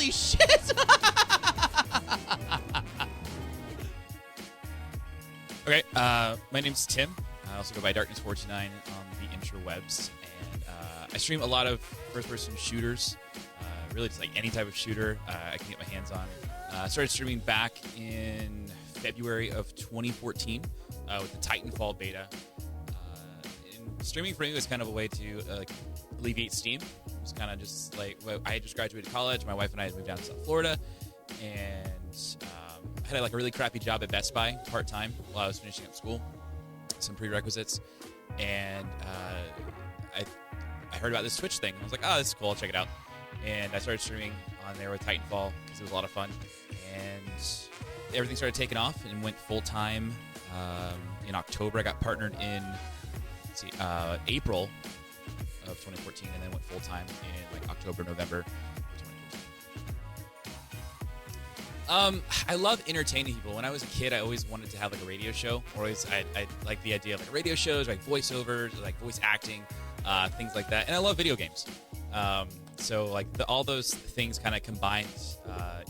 Holy shit! Okay, my name's Tim. I also go by Darkness429 on the interwebs, and I stream a lot of first-person shooters, really just like any type of shooter I can get my hands on. I started streaming back in February of 2014 with the Titanfall beta. And streaming for me was kind of a way to alleviate steam. It was kind of just like, I had just graduated college, my wife and I had moved down to South Florida, and I had like a really crappy job at Best Buy part-time while I was finishing up school, some prerequisites, and I heard about this Twitch thing. I was like, oh, this is cool, I'll check it out. And I started streaming on there with Titanfall because it was a lot of fun, and everything started taking off and went full-time in October. I got partnered in April of 2014, and then went full-time in like October, November. I love entertaining people. When I was a kid, I always wanted to have like a radio show. I like the idea of like radio shows, like voiceovers, or, like voice acting, things like that. And I love video games. So like all those things kind of combined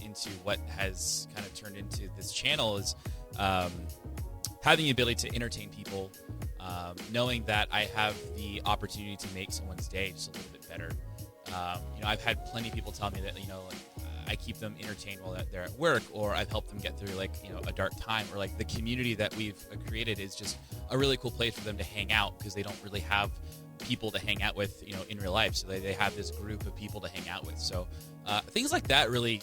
into what has kind of turned into this channel is having the ability to entertain people, knowing that I have the opportunity to make someone's day just a little bit better. I've had plenty of people tell me that, I keep them entertained while they're at work, or I've helped them get through a dark time, or like the community that we've created is just a really cool place for them to hang out because they don't really have people to hang out with, in real life. So they have this group of people to hang out with. So things like that really,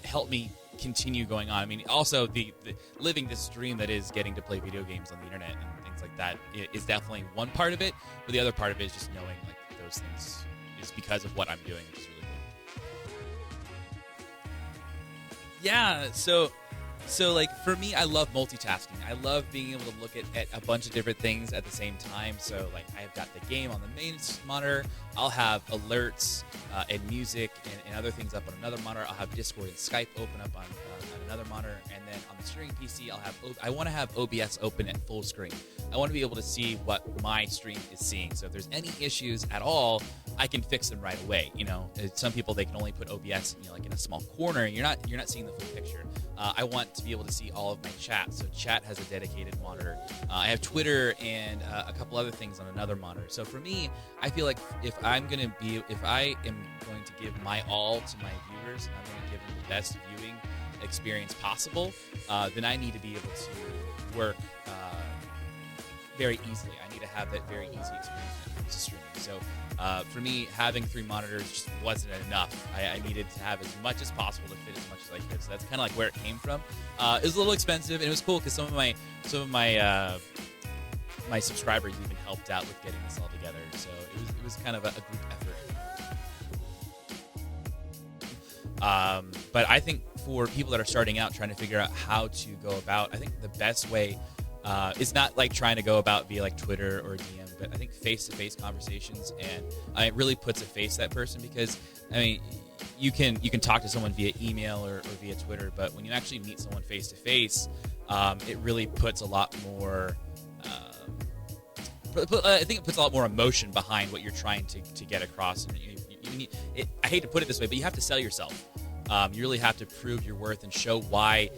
help me continue going on. I mean, also the living this dream that is getting to play video games on the internet and things like that is definitely one part of it. But the other part of it is just knowing like those things is because of what I'm doing, which is really cool. Yeah, so like for me, I love multitasking. I love being able to look at a bunch of different things at the same time. So like I've got the game on the main monitor. I'll have alerts and music and other things up on another monitor. I'll have Discord and Skype open up on another monitor, and then on the streaming PC, I want to have OBS open at full screen. I want to be able to see what my stream is seeing. So if there's any issues at all, I can fix them right away. Some people, they can only put OBS, like in a small corner, and you're not seeing the full picture. I want to be able to see all of my chat. So chat has a dedicated monitor. I have Twitter and a couple other things on another monitor. So for me, I feel like if I am going to give my all to my viewers, and I'm going to give them the best viewing experience possible, then I need to be able to work very easily. I need to have that very easy experience when it comes to streaming. So for me, having 3 monitors just wasn't enough. I needed to have as much as possible to fit as much as I could. So that's kind of like where it came from. It was a little expensive, and it was cool because some of my subscribers even helped out with getting this all together. So it was kind of a group effort. But I think for people that are starting out trying to figure out how to go about, I think the best way is not like trying to go about via like Twitter or DM, but I think face-to-face conversations, and it really puts a face to that person, because I mean, you can talk to someone via email or via Twitter, but when you actually meet someone face-to-face, it really puts a lot more. I think it puts a lot more emotion behind what you're trying to get across. And I hate to put it this way, but you have to sell yourself. You really have to prove your worth and show why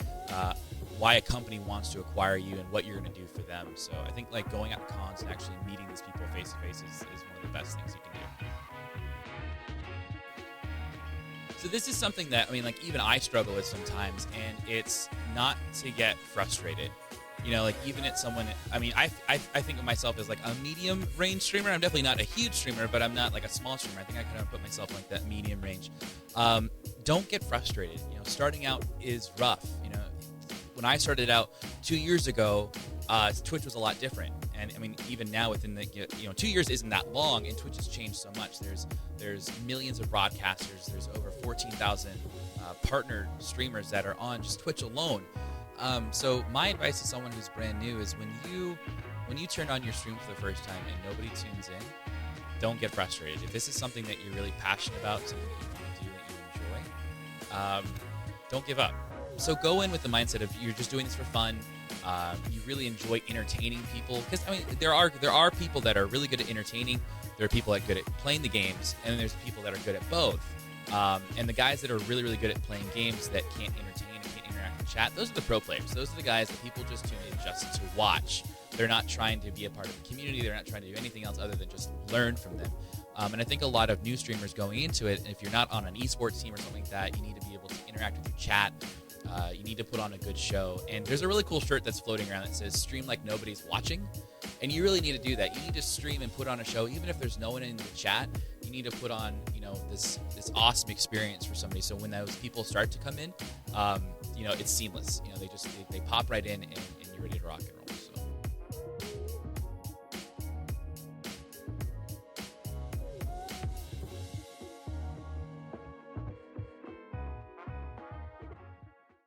a company wants to acquire you and what you're going to do for them. So I think like going out to cons and actually meeting these people face to face is one of the best things you can do. So this is something that, I mean, like even I struggle with sometimes, and it's not to get frustrated. Like even at someone, I mean, I think of myself as like a medium range streamer. I'm definitely not a huge streamer, but I'm not like a small streamer. I think I kind of put myself in like that medium range. Don't get frustrated. Starting out is rough. When I started out 2 years ago, Twitch was a lot different. And I mean, even now within the 2 years isn't that long, and Twitch has changed so much. There's millions of broadcasters. There's over 14,000 partner streamers that are on just Twitch alone. So my advice to someone who's brand new is when you turn on your stream for the first time and nobody tunes in, don't get frustrated. If this is something that you're really passionate about, something that you want to do, that you enjoy, don't give up. So go in with the mindset of you're just doing this for fun. You really enjoy entertaining people, because I mean there are people that are really good at entertaining. There are people that are good at playing the games, and then there's people that are good at both. And the guys that are really, really good at playing games that can't entertain and can't interact in chat, those are the pro players. Those are the guys that people just tune in just to watch. They're not trying to be a part of the community. They're not trying to do anything else other than just learn from them. And I think a lot of new streamers going into it, and if you're not on an esports team or something like that, you need to be able to interact with your chat. You need to put on a good show. And there's a really cool shirt that's floating around that says stream like nobody's watching. And you really need to do that. You need to stream and put on a show. Even if there's no one in the chat, you need to put on, this awesome experience for somebody. So when those people start to come in, it's seamless. They pop right in and you're ready to rock and roll. So.